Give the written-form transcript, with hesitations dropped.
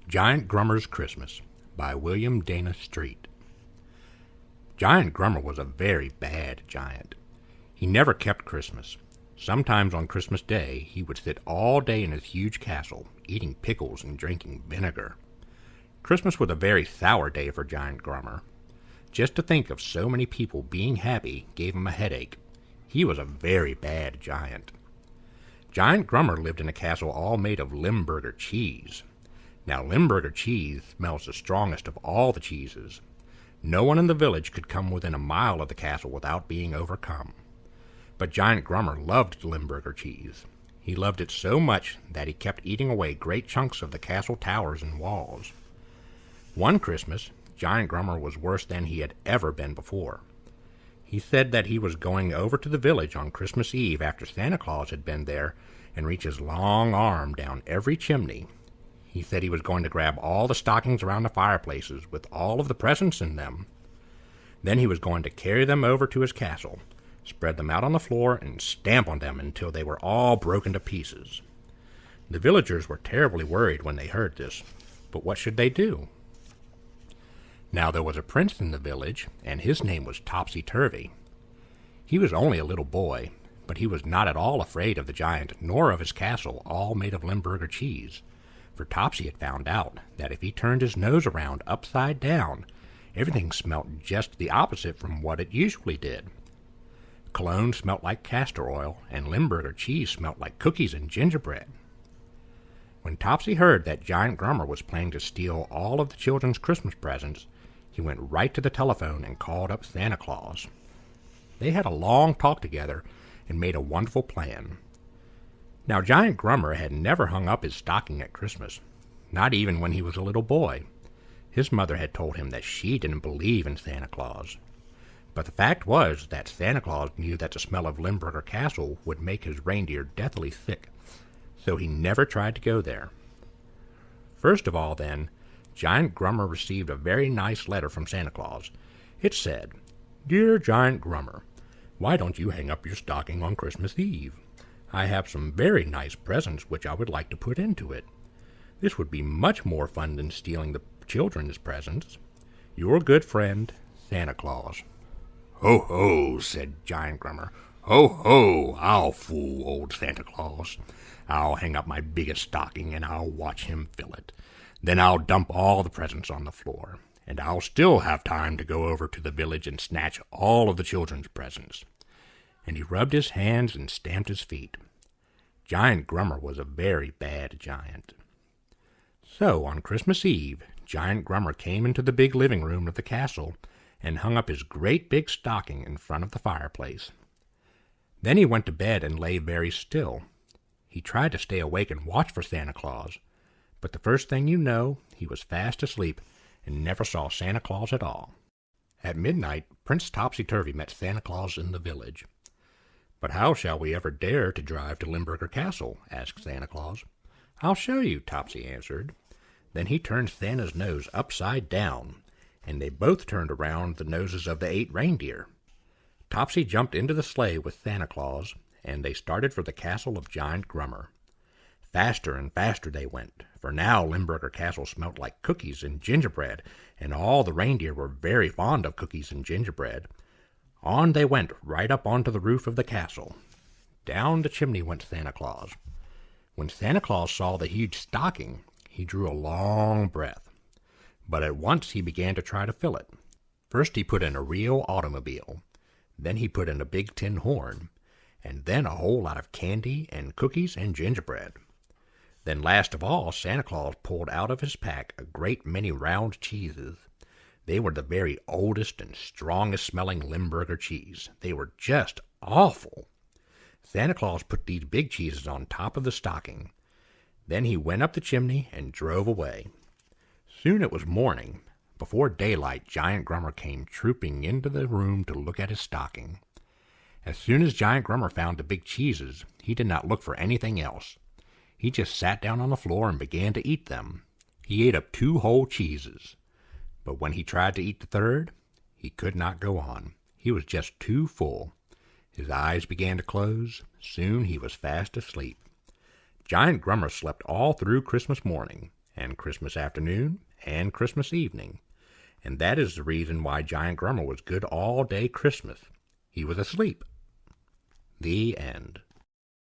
Giant Grummer's Christmas by William Dana Street. Giant Grummer was a very bad giant. He never kept Christmas. Sometimes on Christmas Day he would sit all day in his huge castle, eating pickles and drinking vinegar. Christmas was a very sour day for Giant Grummer. Just to think of so many people being happy gave him a headache. He was a very bad giant. Giant Grummer lived in a castle all made of Limburger cheese. Now, Limburger cheese smells the strongest of all the cheeses. No one in the village could come within a mile of the castle without being overcome. But Giant Grummer loved Limburger cheese. He loved it so much that he kept eating away great chunks of the castle towers and walls. One Christmas, Giant Grummer was worse than he had ever been before. He said that he was going over to the village on Christmas Eve after Santa Claus had been there and reach his long arm down every chimney. He said he was going to grab all the stockings around the fireplaces with all of the presents in them. Then he was going to carry them over to his castle, spread them out on the floor, and stamp on them until they were all broken to pieces. The villagers were terribly worried when they heard this, but what should they do? Now there was a prince in the village, and his name was Topsy-Turvy. He was only a little boy, but he was not at all afraid of the giant, nor of his castle, all made of Limburger cheese. For Topsy had found out that if he turned his nose around upside down, everything smelt just the opposite from what it usually did. Cologne smelt like castor oil, and Limburger cheese smelt like cookies and gingerbread. When Topsy heard that Giant Grummer was planning to steal all of the children's Christmas presents, he went right to the telephone and called up Santa Claus. They had a long talk together and made a wonderful plan. Now, Giant Grummer had never hung up his stocking at Christmas, not even when he was a little boy. His mother had told him that she didn't believe in Santa Claus. But the fact was that Santa Claus knew that the smell of Limburger Castle would make his reindeer deathly sick, so he never tried to go there. First of all, then, Giant Grummer received a very nice letter from Santa Claus. It said, "Dear Giant Grummer, why don't you hang up your stocking on Christmas Eve? I have some very nice presents which I would like to put into it. This would be much more fun than stealing the children's presents. Your good friend, Santa Claus." "Ho, ho," said Giant Grummer. "Ho, ho, I'll fool old Santa Claus. I'll hang up my biggest stocking and I'll watch him fill it. Then I'll dump all the presents on the floor, and I'll still have time to go over to the village and snatch all of the children's presents." And he rubbed his hands and stamped his feet. Giant Grummer was a very bad giant. So, on Christmas Eve, Giant Grummer came into the big living room of the castle and hung up his great big stocking in front of the fireplace. Then he went to bed and lay very still. He tried to stay awake and watch for Santa Claus, but the first thing you know, he was fast asleep and never saw Santa Claus at all. At midnight, Prince Topsy-Turvy met Santa Claus in the village. "But how shall we ever dare to drive to Limburger Castle?" asked Santa Claus. "I'll show you," Topsy answered. Then he turned Santa's nose upside down, and they both turned around the noses of the 8 reindeer. Topsy jumped into the sleigh with Santa Claus, and they started for the castle of Giant Grummer. Faster and faster they went, for now Limburger Castle smelt like cookies and gingerbread, and all the reindeer were very fond of cookies and gingerbread. On they went, right up onto the roof of the castle. Down the chimney went Santa Claus. When Santa Claus saw the huge stocking, he drew a long breath. But at once he began to try to fill it. First he put in a real automobile. Then he put in a big tin horn. And then a whole lot of candy and cookies and gingerbread. Then last of all, Santa Claus pulled out of his pack a great many round cheeses. They were the very oldest and strongest-smelling Limburger cheese. They were just awful. Santa Claus put these big cheeses on top of the stocking. Then he went up the chimney and drove away. Soon it was morning. Before daylight, Giant Grummer came trooping into the room to look at his stocking. As soon as Giant Grummer found the big cheeses, he did not look for anything else. He just sat down on the floor and began to eat them. He ate up 2 whole cheeses. But when he tried to eat the third, he could not go on. He was just too full. His eyes began to close. Soon he was fast asleep. Giant Grummer slept all through Christmas morning, and Christmas afternoon, and Christmas evening, and that is the reason why Giant Grummer was good all day Christmas. He was asleep. The end.